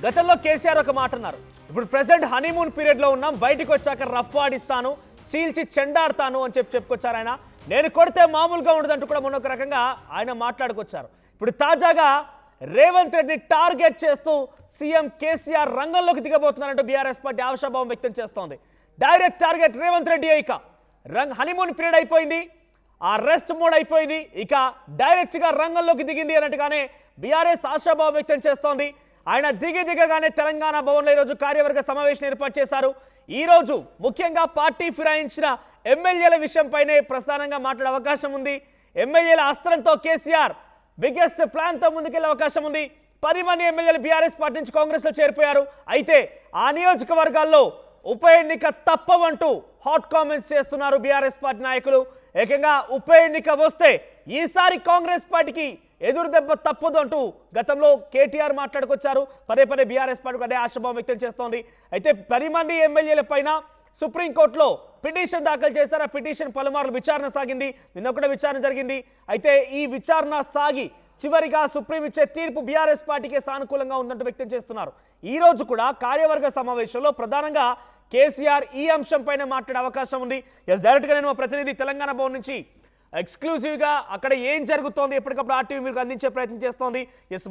గతంలో కేసీఆర్ ఒక మాట అన్నారు. ఇప్పుడు ప్రెజెంట్ హనీమూన్ పీరియడ్ లో ఉన్నాం, బయటికి వచ్చాక రఫ్ ఆడిస్తాను, చీల్చి చెండాడతాను అని చెప్పుకొచ్చారు ఆయన. నేను కొడితే మామూలుగా ఉండదంటూ కూడా మొన్న ఒక రకంగా ఆయన మాట్లాడుకొచ్చారు. ఇప్పుడు తాజాగా రేవంత్ రెడ్డి టార్గెట్ చేస్తూ సీఎం కేసీఆర్ రంగంలోకి దిగబోతున్నారంటూ బీఆర్ఎస్ పార్టీ ఆశాభావం వ్యక్తం చేస్తోంది. Direct target Revanth Reddy. ఇక హనీమూన్ పీరియడ్ అయిపోయింది, ఆ రెస్ట్ మోడ్ అయిపోయింది, ఇక డైరెక్ట్ గా రంగంలోకి దిగింది అన్నట్టుగానే బీఆర్ఎస్ ఆశాభావం వ్యక్తం చేస్తోంది. ఆయన దిగగానే తెలంగాణ భవన్లో ఈరోజు కార్యవర్గ సమావేశం ఏర్పాటు చేశారు. ఈ రోజు ముఖ్యంగా పార్టీ ఫిరాయించిన ఎమ్మెల్యేల విషయంపైనే ప్రధానంగా మాట్లాడే అవకాశం ఉంది. ఎమ్మెల్యేల అస్త్రంతో కేసీఆర్ బిగ్గెస్ట్ ప్లాన్ తో ముందుకెళ్లే అవకాశం ఉంది. 10 మంది ఎమ్మెల్యేలు బీఆర్ఎస్ పార్టీ నుంచి కాంగ్రెస్ లో చేరిపోయారు. అయితే ఆ నియోజకవర్గాల్లో ఉప ఎన్నిక తప్పవంటూ హాట్ కామెంట్స్ చేస్తున్నారు బీఆర్ఎస్ పార్టీ నాయకులు. ఏకంగా ఉప ఎన్నిక వస్తే ఈసారి కాంగ్రెస్ పార్టీకి ఎదురు దెబ్బ తప్పదు అంటూ గతంలో కేటీఆర్ మాట్లాడుకొచ్చారు. పదే బీఆర్ఎస్ పార్టీ అదే ఆశాభావం వ్యక్తం చేస్తోంది. అయితే 10 మంది ఎమ్మెల్యేల పైన సుప్రీంకోర్టులో పిటిషన్ దాఖలు చేశారు. ఆ పిటిషన్ పలుమార్లు విచారణ సాగింది. నిన్న కూడా విచారణ జరిగింది. అయితే ఈ విచారణ సాగి చివరిగా సుప్రీం ఇచ్చే తీర్పు బీఆర్ఎస్ పార్టీకి సానుకూలంగా ఉందంటూ వ్యక్తం చేస్తున్నారు. ఈ రోజు కూడా కార్యవర్గ సమావేశంలో ప్రధానంగా కేసీఆర్ ఈ అంశంపైన మాట్లాడే అవకాశం ఉంది. డైరెక్ట్గా నేను మా ప్రతినిధి తెలంగాణ భవన్ నుంచి ఎక్స్క్లూజివ్గా అక్కడ ఏం జరుగుతోంది ఎప్పటికప్పుడు ఆర్టీవీ మీకు అందించే ప్రయత్నం చేస్తోంది.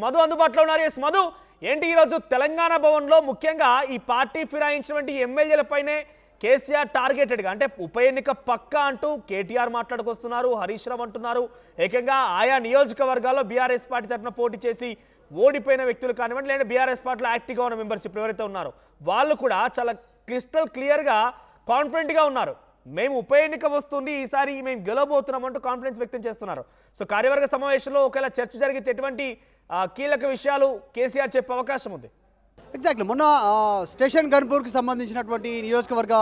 మధు అందుబాటులో ఉన్నారు. మధు, ఏంటి ఈరోజు తెలంగాణ భవన్లో ముఖ్యంగా ఈ పార్టీ ఫిరాయించినటువంటి ఎమ్మెల్యేలపైనే కేసీఆర్ టార్గెటెడ్గా, అంటే ఉప ఎన్నిక పక్కా అంటూ కేటీఆర్ మాట్లాడుకొస్తున్నారు, హరీష్ రావు అంటున్నారు. ఏకంగా ఆయా నియోజకవర్గాల్లో బీఆర్ఎస్ పార్టీ తరఫున పోటీ చేసి ఓడిపోయిన వ్యక్తులు కానివ్వండి, లేదా బీఆర్ఎస్ పార్టీలో యాక్టివ్గా ఉన్న మెంబర్స్ ఇప్పుడు ఎవరైతే ఉన్నారో వాళ్ళు కూడా చాలా క్రిస్టల్ క్లియర్గా కాన్ఫిడెంట్గా ఉన్నారు. మేము ఉప ఎన్నిక వస్తుంది, ఈసారి మేము గెలవబోతున్నామంటూ కాన్ఫిడెన్స్ వ్యక్తం చేస్తున్నారు. సో కార్యవర్గ సమావేశంలో ఒకవేళ చర్చ జరిగితే ఎటువంటి కీలక విషయాలు కేసీఆర్ చెప్పే అవకాశం ఉంది? ఎగ్జాక్ట్లీ మొన్న స్టేషన్ గన్పూర్కి సంబంధించినటువంటి నియోజకవర్గ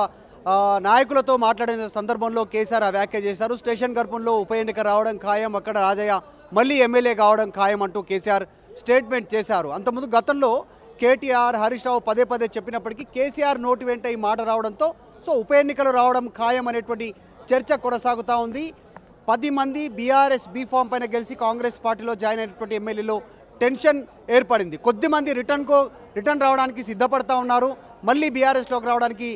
నాయకులతో మాట్లాడిన సందర్భంలో కేసీఆర్ వ్యాఖ్య చేశారు. స్టేషన్ గన్పూర్లో ఉప ఎన్నిక రావడం ఖాయం, అక్కడ రాజయ్య మళ్ళీ ఎమ్మెల్యే కావడం ఖాయం అంటూ కేసీఆర్ స్టేట్మెంట్ చేశారు. అంతకుముందు గతంలో కేటీఆర్, హరీష్ రావు పదే చెప్పినప్పటికీ కేసీఆర్ నోటి వెంట ఈ మాట రావడంతో సో ఉప ఎన్నికలు రావడం ఖాయం అనేటువంటి చర్చ కొనసాగుతూ ఉంది. 10 మంది బీఆర్ఎస్ బీఫామ్ పైన గెలిచి కాంగ్రెస్ పార్టీలో జాయిన్ అయినటువంటి ఎమ్మెల్యేలో టెన్షన్ ఏర్పడింది. కొద్దిమంది రిటర్న్ రావడానికి సిద్ధపడతా ఉన్నారు, మళ్ళీ బీఆర్ఎస్లోకి రావడానికి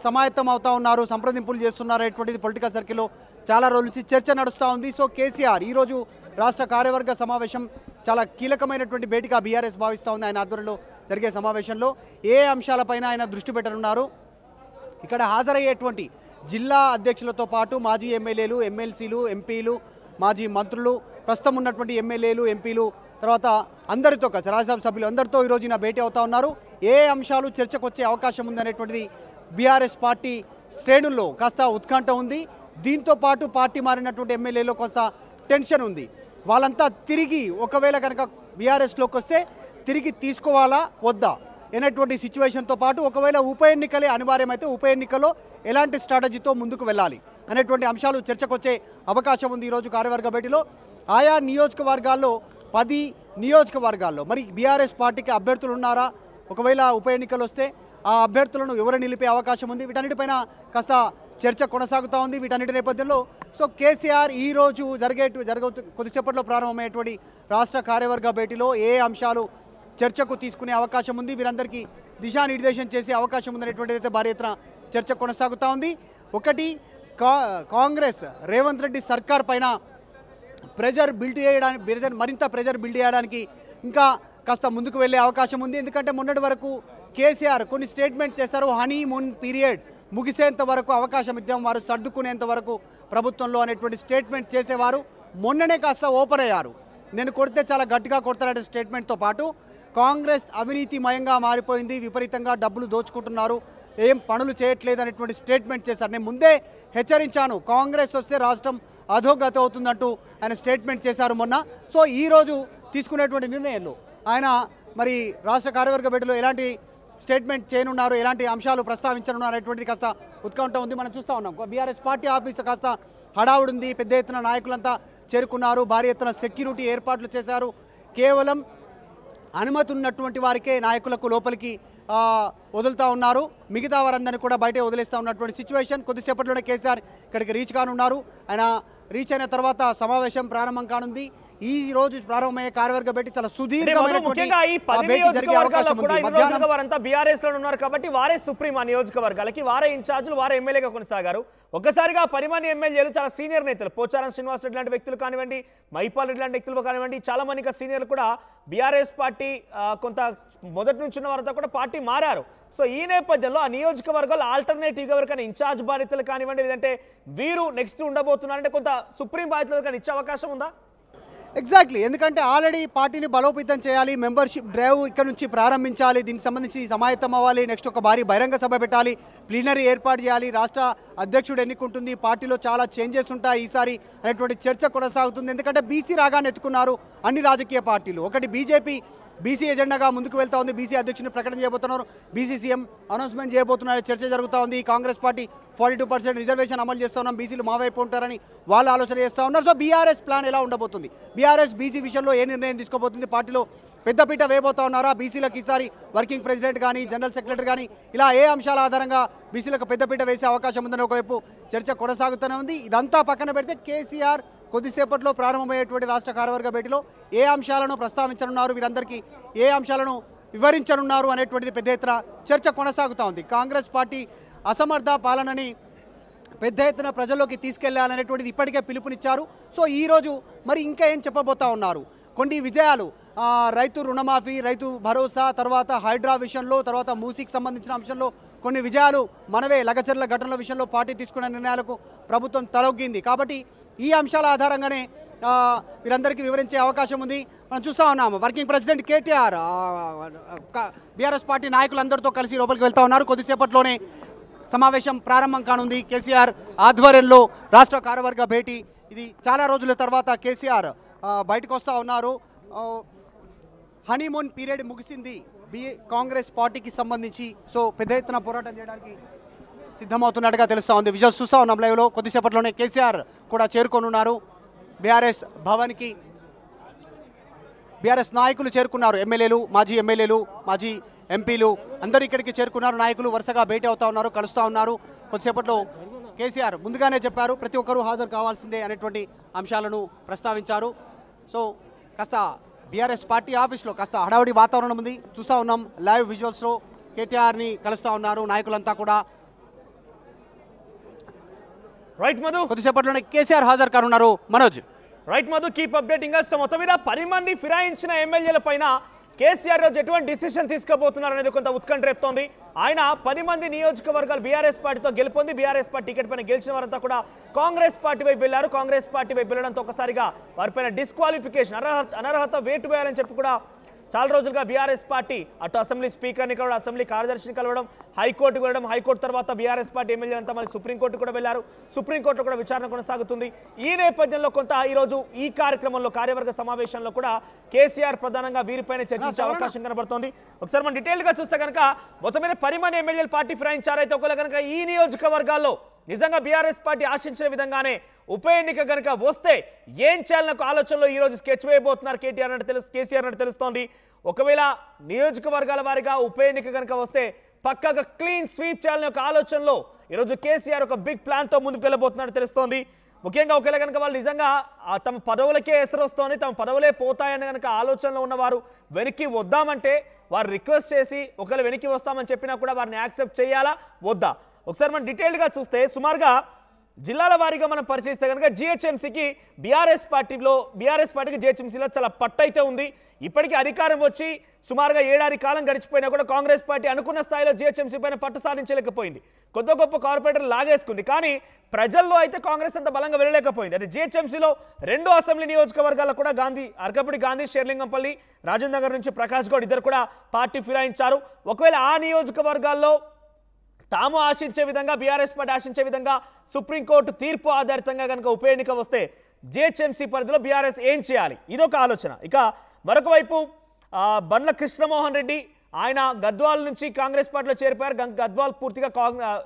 సమాయత్తం అవుతా ఉన్నారు, సంప్రదింపులు చేస్తున్నారు అనేటువంటిది పొలిటికల్ సర్కిల్లో చాలా రోజుల నుంచి చర్చ నడుస్తూ ఉంది. సో కేసీఆర్ ఈరోజు రాష్ట్ర కార్యవర్గ సమావేశం చాలా కీలకమైనటువంటి భేటీగా బీఆర్ఎస్ భావిస్తూ ఉంది. ఆయన ఆధ్వర్యంలో జరిగే సమావేశంలో ఏ అంశాలపైన ఆయన దృష్టి పెట్టనున్నారు, ఇక్కడ హాజరయ్యేటువంటి జిల్లా అధ్యక్షులతో పాటు మాజీ ఎమ్మెల్యేలు, ఎమ్మెల్సీలు, ఎంపీలు, మాజీ మంత్రులు, ప్రస్తుతం ఉన్నటువంటి ఎమ్మెల్యేలు, ఎంపీలు, తర్వాత అందరితో కలిసి రాజ్యసభ సభ్యులు అందరితో ఈరోజు నా భేటీ అవుతా ఉన్నారు. ఏ అంశాలు చర్చకు వచ్చే అవకాశం ఉందనేటువంటిది బీఆర్ఎస్ పార్టీ శ్రేణుల్లో కాస్త ఉత్కంఠ ఉంది. దీంతో పాటు పార్టీ మారినటువంటి ఎమ్మెల్యేలో కొంత టెన్షన్ ఉంది. వాళ్ళంతా తిరిగి ఒకవేళ కనుక బీఆర్ఎస్లోకి వస్తే తిరిగి తీసుకోవాలా వద్దా అనేటువంటి సిచ్యువేషన్తో పాటు ఒకవేళ ఉప ఎన్నికలే అనివార్యమైతే ఉప ఎన్నికలో ఎలాంటి స్ట్రాటజీతో ముందుకు వెళ్ళాలి అనేటువంటి అంశాలు చర్చకు వచ్చే అవకాశం ఉంది. ఈరోజు కార్యవర్గ భేటీలో ఆయా నియోజకవర్గాల్లో 10 నియోజకవర్గాల్లో మరి బీఆర్ఎస్ పార్టీకి అభ్యర్థులు ఉన్నారా, ఒకవేళ ఉప ఎన్నికలు వస్తే ఆ అభ్యర్థులను ఎవరు నిలిపే అవకాశం ఉంది, వీటన్నిటిపైన కాస్త చర్చ కొనసాగుతూ ఉంది. వీటన్నిటి నేపథ్యంలో సో కేసీఆర్ ఈరోజు కొద్దిసేపట్లో ప్రారంభమయ్యేటువంటి రాష్ట్ర కార్యవర్గ భేటీలో ఏ అంశాలు చర్చకు తీసుకునే అవకాశం ఉంది, వీరందరికీ దిశానిర్దేశం చేసే అవకాశం ఉందనేటువంటిది అయితే భారీ ఎత్తున చర్చ కొనసాగుతూ ఉంది. ఒకటి, కాంగ్రెస్ రేవంత్ రెడ్డి సర్కార్ పైన మరింత ప్రెజర్ బిల్డ్ చేయడానికి ఇంకా కాస్త ముందుకు వెళ్ళే అవకాశం ఉంది. ఎందుకంటే మొన్నటి వరకు కేసీఆర్ కొన్ని స్టేట్మెంట్ చేశారు, హనీమూన్ పీరియడ్ ముగిసేంత వరకు అవకాశం ఇద్దాం, వారు సర్దుకునేంత వరకు ప్రభుత్వంలో అనేటువంటి స్టేట్మెంట్ చేసేవారు. మొన్ననే కాస్త ఓపెన్ అయ్యారు, నేను కొడితే చాలా గట్టిగా కొడతారనే స్టేట్మెంట్తో పాటు కాంగ్రెస్ అవినీతిమయంగా మారిపోయింది, విపరీతంగా డబ్బులు దోచుకుంటున్నారు, ఏం పనులు చేయట్లేదు అనేటువంటి స్టేట్మెంట్ చేశారు. నేను ముందే హెచ్చరించాను, కాంగ్రెస్ వస్తే రాష్ట్రం అధోగతి అవుతుందంటూ ఆయన స్టేట్మెంట్ చేశారు మొన్న. సో ఈరోజు తీసుకునేటువంటి నిర్ణయాలు ఆయన మరి రాష్ట్ర కార్యవర్గ భేటీలో ఎలాంటి స్టేట్మెంట్ చేయనున్నారు, ఎలాంటి అంశాలు ప్రస్తావించనున్నారు అనేటువంటిది కాస్త ఉత్కంఠ ఉంది. మనం చూస్తూ ఉన్నాం బీఆర్ఎస్ పార్టీ ఆఫీస్ కాస్త హడావుడి ఉంది, పెద్ద ఎత్తున నాయకులంతా చేరుకున్నారు, భారీ ఎత్తున సెక్యూరిటీ ఏర్పాట్లు చేశారు. కేవలం అనుమతి ఉన్నటువంటి వారికే నాయకులకు లోపలికి వదులుతూ ఉన్నారు, మిగతా వారందరినీ కూడా బయటే వదిలేస్తూ ఉన్నటువంటి సిచ్యువేషన్. కొద్దిసేపట్లోనే కేసీఆర్ ఇక్కడికి రీచ్ కానున్నారు. ఆయన రీచ్ అయిన తర్వాత సమావేశం ప్రారంభం కానుంది. ఈ రోజు ప్రారంభమయ్యే కార్యవర్గ భేటీ చాలా ముఖ్యంగా ఈ 10 నియోజకవర్గాల్లో కూడా ఇన్ని రోజులుగా వారంతా బీఆర్ఎస్ లో ఉన్నారు కాబట్టి వారే సుప్రీం ఆ నియోజకవర్గాలకి, వారే ఇన్ఛార్జీలు, వారే ఎమ్మెల్యేగా కొనసాగారు. ఒక్కసారిగా 10 మంది ఎమ్మెల్యేలు చాలా సీనియర్ నేతలు, పోచారం శ్రీనివాస్ రెడ్డి లాంటి వ్యక్తులు కానివ్వండి, మైపాల్ రెడ్డి లాంటి వ్యక్తులు కానివ్వండి, చాలా మంది సీనియర్లు కూడా బీఆర్ఎస్ పార్టీ కొంత మొదటి నుంచి ఉన్న వారంతా కూడా పార్టీ మారారు. సో ఈ నేపథ్యంలో ఆ నియోజకవర్గాల్లో ఆల్టర్నేటివ్గా ఎవరికైనా ఇన్ఛార్జ్ బాధ్యతలు కానివ్వండి, లేదంటే వీరు నెక్స్ట్ ఉండబోతున్నారంటే కొంత సుప్రీం బాధ్యతలు కానీ ఇచ్చే అవకాశం ఉందా? ఎగ్జాక్ట్లీ, ఎందుకంటే ఆల్రెడీ పార్టీని బలోపేతం చేయాలి, మెంబర్షిప్ డ్రైవ్ ఇక్కడ నుంచి ప్రారంభించాలి, దీనికి సంబంధించి సమాయత్తం అవ్వాలి, నెక్స్ట్ ఒక భారీ బహిరంగ సభ పెట్టాలి, ప్లీనరీ ఏర్పాటు చేయాలి, రాష్ట్ర అధ్యక్షుడు ఎన్నికుంటుంది, పార్టీలో చాలా చేంజెస్ ఉంటాయి ఈసారి అనేటువంటి చర్చ కొనసాగుతుంది. ఎందుకంటే బీసీ రాగాన్ని ఎత్తుకున్నారు అన్ని రాజకీయ పార్టీలు. ఒకటి బీజేపీ బీసీ ఎజెండాగా ముందుకు వెళ్తా ఉంది, బీసీ అధ్యక్షుని ప్రకటన చేయబోతున్నారు, బీసీ సీఎం అనౌన్స్మెంట్ చేయబోతున్నారు, చర్చ జరుగుతూ ఉంది. కాంగ్రెస్ పార్టీ 42% రిజర్వేషన్ అమలు చేస్తూ ఉన్నాం, బీసీలు మా వైపు ఉంటారని వాళ్ళు ఆలోచన చేస్తూ ఉన్నారు. సో బీఆర్ఎస్ ప్లాన్ ఎలా ఉండబోతుంది, బీఆర్ఎస్ బీసీ విషయంలో ఏ నిర్ణయం తీసుకోబోతుంది, పార్టీలో పెద్దపీట వేయబోతా ఉన్నారా, బీసీలకు ఈసారి వర్కింగ్ ప్రెసిడెంట్ కానీ జనరల్ సెక్రటరీ కానీ ఇలా ఏ అంశాల ఆధారంగా బీసీలకు పెద్దపీట వేసే అవకాశం ఉందని ఒకవైపు చర్చ కొనసాగుతూనే ఉంది. ఇదంతా పక్కన పెడితే కేసీఆర్ కొద్దిసేపట్లో ప్రారంభమయ్యేటువంటి రాష్ట్ర కార్యవర్గ భేటీలో ఏ అంశాలను ప్రస్తావించనున్నారు, వీరందరికీ ఏ అంశాలను వివరించనున్నారు అనేటువంటిది పెద్ద ఎత్తున చర్చ కొనసాగుతూ ఉంది. కాంగ్రెస్ పార్టీ అసమర్థ పాలనని పెద్ద ఎత్తున ప్రజల్లోకి తీసుకెళ్లాలనేటువంటిది ఇప్పటికే పిలుపునిచ్చారు. సో ఈరోజు మరి ఇంకా ఏం చెప్పబోతా ఉన్నారు, కొన్ని విజయాలు, రైతు రుణమాఫీ, రైతు భరోసా, తర్వాత హైడ్రా విషయంలో, తర్వాత మూసీకి సంబంధించిన అంశంలో కొన్ని విజయాలు మనవే, లగచర్ల ఘటనల విషయంలో పార్టీ తీసుకున్న నిర్ణయాలకు ప్రభుత్వం తలొగ్గింది. కాబట్టి ఈ అంశాల ఆధారంగానే వీరందరికీ వివరించే అవకాశం ఉంది. మనం చూస్తూ ఉన్నాము working president KTR BRS party నాయకులందరితో కలిసి లోపలికి వెళ్తూ ఉన్నారు. కొద్దిసేపట్లోనే సమావేశం ప్రారంభం కానుంది. కేసీఆర్ ఆధ్వర్యంలో రాష్ట్ర కార్యవర్గ భేటీ, ఇది చాలా రోజుల తర్వాత కేసీఆర్ బయటకు వస్తూ ఉన్నారు. హనీమూన్ పీరియడ్ ముగిసింది కాంగ్రెస్ పార్టీకి సంబంధించి. సో పెద్ద ఎత్తున పోరాటం చేయడానికి సిద్ధమవుతున్నట్టుగా తెలుస్తూ ఉంది. విజువల్స్ చూస్తూ ఉన్నాం లైవ్లో. కొద్దిసేపట్లోనే కేసీఆర్ కూడా చేరుకొనున్నారు బీఆర్ఎస్ భవన్కి. బీఆర్ఎస్ నాయకులు చేరుకున్నారు, ఎమ్మెల్యేలు, మాజీ ఎంపీలు అందరూ ఇక్కడికి చేరుకున్నారు. నాయకులు వరుసగా భేటీ అవుతా ఉన్నారు, కలుస్తూ ఉన్నారు. కొద్దిసేపట్లో కేసీఆర్ ముందుగానే చెప్పారు ప్రతి ఒక్కరూ హాజరు కావాల్సిందే అనేటువంటి అంశాలను ప్రస్తావించారు. సో కాస్త బీఆర్ఎస్ పార్టీ ఆఫీస్లో కాస్త హడావుడి వాతావరణం ఉంది, చూస్తూ ఉన్నాం లైవ్ విజువల్స్లో. కేటీఆర్ని కలుస్తూ ఉన్నారు నాయకులంతా కూడా. రైట్ మధు, కొద్దిసేపట్లోనే కేసీఆర్ హాజరు కానున్నారు. Manoj. Right Madhu, keep updating us. మొత్తం మీద 10 మంది ఫిరాయించిన ఎమ్మెల్యేల పైన కేసీఆర్ రోజు ఎటువంటి డిసిషన్ తీసుకోబోతున్నారు అనేది కొంత ఉత్కంఠ రేపుతోంది. ఆయన 10 మంది నియోజకవర్గాలు బీఆర్ఎస్ పార్టీతో గెలుపొంది, బీఆర్ఎస్ పార్టీ టికెట్ పైన గెలిచిన వారంతా కూడా కాంగ్రెస్ పార్టీ వైపు వెళ్లారు. కాంగ్రెస్ పార్టీ వైపు వెళ్లడంతో ఒకసారిగా వారిపైన డిస్క్వాలిఫికేషన్, అనర్హత వేటు వేయాలని చెప్పి కూడా చాలా రోజులుగా బీఆర్ఎస్ పార్టీ అటు అసెంబ్లీ స్పీకర్ని కలవడం, అసెంబ్లీ కార్యదర్శిని కలవడం, హైకోర్టుకు వెళ్ళడం, హైకోర్టు తర్వాత బీఆర్ఎస్ పార్టీ ఎమ్మెల్యే అంతా మళ్ళీ సుప్రీంకోర్టు కూడా వెళ్లారు. సుప్రీంకోర్టులో కూడా విచారణ కొనసాగుతుంది. ఈ నేపథ్యంలో కొంత ఈరోజు ఈ కార్యక్రమంలో కార్యవర్గ సమావేశంలో కూడా కేసీఆర్ ప్రధానంగా వీరిపైన చర్చించే అవకాశం కనబడుతోంది. ఒకసారి మనం డీటెయిల్ గా చూస్తే కనుక మొత్తం మీద 10 మంది ఎమ్మెల్యేలు పార్టీ ఫిరాయించారైతే ఒకవేళ కనుక ఈ నియోజకవర్గాల్లో నిజంగా బీఆర్ఎస్ పార్టీ ఆశించిన విధంగానే ఉప ఎన్నిక కనుక వస్తే ఏం చేయాలన్న ఆలోచనలో ఈ రోజు స్కెచ్ వేయబోతున్నారు కేసీఆర్ అంటే తెలుస్తోంది. ఒకవేళ నియోజకవర్గాల వారిగా ఉప ఎన్నిక కనుక వస్తే పక్కగా క్లీన్ స్వీప్ చేయాలనే ఒక ఆలోచనలో ఈరోజు కేసీఆర్ ఒక బిగ్ ప్లాన్తో ముందుకు వెళ్ళబోతున్నట్టు తెలుస్తోంది. ముఖ్యంగా ఒకవేళ కనుక వాళ్ళు నిజంగా తమ పదవులకే ఎసరు వస్తోంది, తమ పదవులే పోతాయని కనుక ఆలోచనలో ఉన్నవారు వెనక్కి వద్దామంటే వారు రిక్వెస్ట్ చేసి ఒకవేళ వెనక్కి వస్తామని చెప్పినా కూడా వారిని యాక్సెప్ట్ చేయాలా వద్దా ఒకసారి మనం డీటెయిల్గా చూస్తే సుమారుగా జిల్లాల వారీగా మనం పరిశీలిస్తే కనుక జిహెచ్ఎంసీకి బీఆర్ఎస్ పార్టీకి జిహెచ్ఎంసీలో చాలా పట్టు అయితే ఉంది. ఇప్పటికీ అధికారం వచ్చి సుమారుగా 7 ఏడాది కాలం గడిచిపోయినా కూడా కాంగ్రెస్ పార్టీ అనుకున్న స్థాయిలో జిహెచ్ఎంసీ పైన పట్టు సాధించలేకపోయింది. కొద్ది గొప్ప కార్పొరేటర్ లాగేసుకుంది, కానీ ప్రజల్లో అయితే కాంగ్రెస్ అంత బలంగా వెళ్ళలేకపోయింది. అంటే జిహెచ్ఎంసీలో 2 అసెంబ్లీ నియోజకవర్గాల్లో కూడా అరకపూడి గాంధీ, షేర్లింగంపల్లి, రాజేంద్ర నగర్ నుంచి ప్రకాష్ గౌడ్ ఇద్దరు కూడా పార్టీ ఫిరాయించారు. ఒకవేళ ఆ నియోజకవర్గాల్లో తాము ఆశించే విధంగా బీఆర్ఎస్ పార్టీ ఆశించే విధంగా సుప్రీంకోర్టు తీర్పు ఆధారితంగా కనుక ఉప ఎన్నిక వస్తే జిహెచ్ఎంసీ పరిధిలో బీఆర్ఎస్ ఏం చేయాలి, ఇదొక ఆలోచన. ఇక మరొక వైపు బండ్ల కృష్ణమోహన్ రెడ్డి ఆయన గద్వాల్ నుంచి కాంగ్రెస్ పార్టీలో చేరిపోయారు. గద్వాల్ పూర్తిగా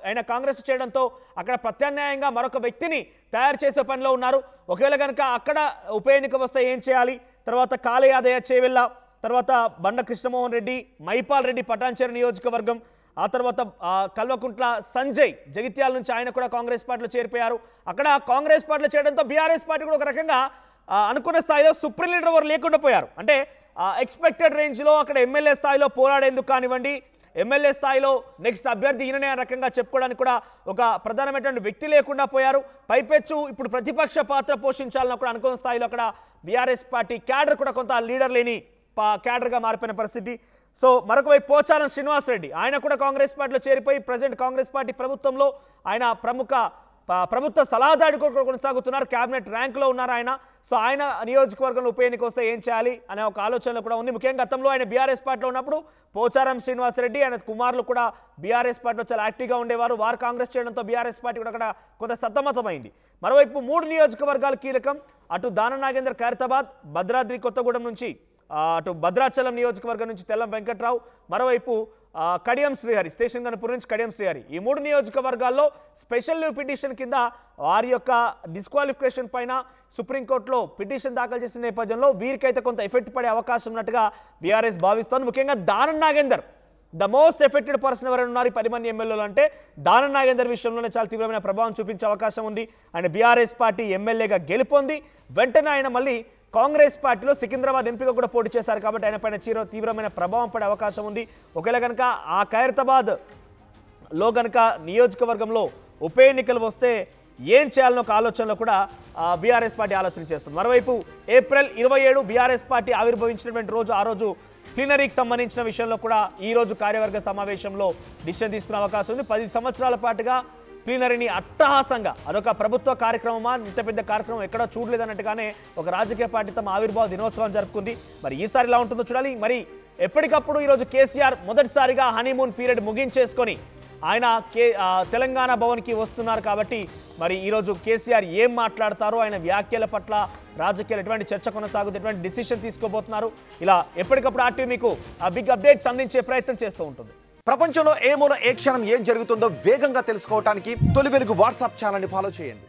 ఆయన కాంగ్రెస్ చేయడంతో అక్కడ ప్రత్యామ్నాయంగా మరొక వ్యక్తిని తయారు చేసే పనిలో ఉన్నారు. ఒకవేళ కనుక అక్కడ ఉప ఎన్నిక వస్తే ఏం చేయాలి, తర్వాత కాళయాదయ్య చేవెళ్ళ, తర్వాత బండ్ల కృష్ణమోహన్ రెడ్డి, మైపాల్ రెడ్డి పటాన్చెరు నియోజకవర్గం, ఆ తర్వాత కల్వకుంట్ల సంజయ్ జగిత్యాల నుంచి ఆయన కూడా కాంగ్రెస్ పార్టీలో చేరిపోయారు. అక్కడ కాంగ్రెస్ పార్టీలో చేయడంతో బీఆర్ఎస్ పార్టీ కూడా ఒక రకంగా అనుకున్న స్థాయిలో సుప్రీం లీడర్ ఎవరు లేకుండా పోయారు. అంటే ఎక్స్పెక్టెడ్ రేంజ్లో అక్కడ ఎమ్మెల్యే స్థాయిలో పోరాడేందుకు కానివ్వండి, ఎమ్మెల్యే స్థాయిలో నెక్స్ట్ అభ్యర్థి ఈయననే రకంగా చెప్పుకోవడానికి కూడా ఒక ప్రధానమైనటువంటి వ్యక్తి లేకుండా పోయారు. పైపెచ్చు ఇప్పుడు ప్రతిపక్ష పాత్ర పోషించాలని కూడా అనుకున్న స్థాయిలో అక్కడ బీఆర్ఎస్ పార్టీ క్యాడర్ కూడా కొంత లీడర్ లేని క్యాడర్గా మారిపోయిన పరిస్థితి. సో మరొక వైపు పోచారం శ్రీనివాసరెడ్డి ఆయన కూడా కాంగ్రెస్ పార్టీలో చేరిపోయి ప్రజెంట్ కాంగ్రెస్ పార్టీ ప్రభుత్వంలో ఆయన ప్రభుత్వ సలహాదారు కూడా కొనసాగుతున్నారు. క్యాబినెట్ ర్యాంక్లో ఉన్నారు ఆయన. సో ఆయన నియోజకవర్గంలో ఉప ఎన్నిక వస్తే ఏం చేయాలి అనే ఒక ఆలోచనలో కూడా ఉంది. ముఖ్యంగా గతంలో ఆయన బీఆర్ఎస్ పార్టీలో ఉన్నప్పుడు పోచారం శ్రీనివాసరెడ్డి ఆయన కుమారులు కూడా బీఆర్ఎస్ పార్టీలో చాలా యాక్టివ్గా ఉండేవారు. వారు కాంగ్రెస్ చేయడంతో బీఆర్ఎస్ పార్టీ కూడా అక్కడ కొంత సతమతమైంది. మరోవైపు 3 నియోజకవర్గాలు కీలకం. అటు దానం నాగేందర్ ఖైరతాబాద్, భద్రాద్రి కొత్తగూడెం నుంచి, అటు భద్రాచలం నియోజకవర్గం నుంచి తెల్లం వెంకట్రావు, మరోవైపు కడియం శ్రీహరి, స్టేషన్ గన్పూర్ నుంచి కడియం శ్రీహరి. ఈ 3 నియోజకవర్గాల్లో స్పెషల్ లీవ్ పిటిషన్ కింద వారి యొక్క డిస్క్వాలిఫికేషన్ పైన సుప్రీంకోర్టులో పిటిషన్ దాఖలు చేసిన నేపథ్యంలో వీరికైతే కొంత ఎఫెక్ట్ పడే అవకాశం ఉన్నట్టుగా బీఆర్ఎస్ భావిస్తోంది. ముఖ్యంగా Danam Nagender the most affected person ఎవరైనా ఉన్నారు 10 మంది ఎమ్మెల్యేలు అంటే దానం నాగేందర్ విషయంలోనే చాలా తీవ్రమైన ప్రభావం చూపించే అవకాశం ఉంది. ఆయన బీఆర్ఎస్ పార్టీ ఎమ్మెల్యేగా గెలుపొంది వెంటనే ఆయన మళ్ళీ కాంగ్రెస్ పార్టీలో సికింద్రాబాద్ ఎంపీగా కూడా పోటీ చేశారు కాబట్టి ఆయన పైన తీవ్రమైన ప్రభావం పడే అవకాశం ఉంది. ఒకవేళ కనుక ఆ ఖైరతాబాద్లో కనుక నియోజకవర్గంలో ఉప ఎన్నికలు వస్తే ఏం చేయాలనో ఒక ఆలోచనలో కూడా బీఆర్ఎస్ పార్టీ ఆలోచన చేస్తుంది. మరోవైపు ఏప్రిల్ 27 బీఆర్ఎస్ పార్టీ ఆవిర్భవించినటువంటి రోజు, ఆ రోజు ప్లీనరీకి సంబంధించిన విషయంలో కూడా ఈ రోజు కార్యవర్గ సమావేశంలో డిసిషన్ తీసుకునే అవకాశం ఉంది. 10 సంవత్సరాల పాటుగా ప్లీనరీని అట్టహాసంగా అదొక ప్రభుత్వ కార్యక్రమమా, ఇంత పెద్ద కార్యక్రమం ఎక్కడా చూడలేదన్నట్టుగానే ఒక రాజకీయ పార్టీ తమ ఆవిర్భావ దినోత్సవం జరుపుకుంది. మరి ఈసారి ఎలా ఉంటుందో చూడాలి. మరి ఎప్పటికప్పుడు ఈరోజు కేసీఆర్ మొదటిసారిగా హనీమూన్ పీరియడ్ ముగించేసుకొని ఆయన తెలంగాణ భవన్కి వస్తున్నారు కాబట్టి మరి ఈరోజు కేసీఆర్ ఏం మాట్లాడతారో, ఆయన వ్యాఖ్యల పట్ల రాజకీయాలు ఎటువంటి చర్చ కొనసాగుతుంది, ఎటువంటి డిసిషన్ తీసుకోబోతున్నారు, ఇలా ఎప్పటికప్పుడు ఆర్టీవీ మీకు ఆ బిగ్ అప్డేట్స్ అందించే ప్రయత్నం చేస్తూ ఉంటుంది. ప్రపంచంలో ఏ మూల ఏ క్షణం ఏం జరుగుతుందో వేగంగా తెలుసుకోవడానికి తొలి వెలుగు వాట్సాప్ ఛానల్ని ఫాలో చేయండి.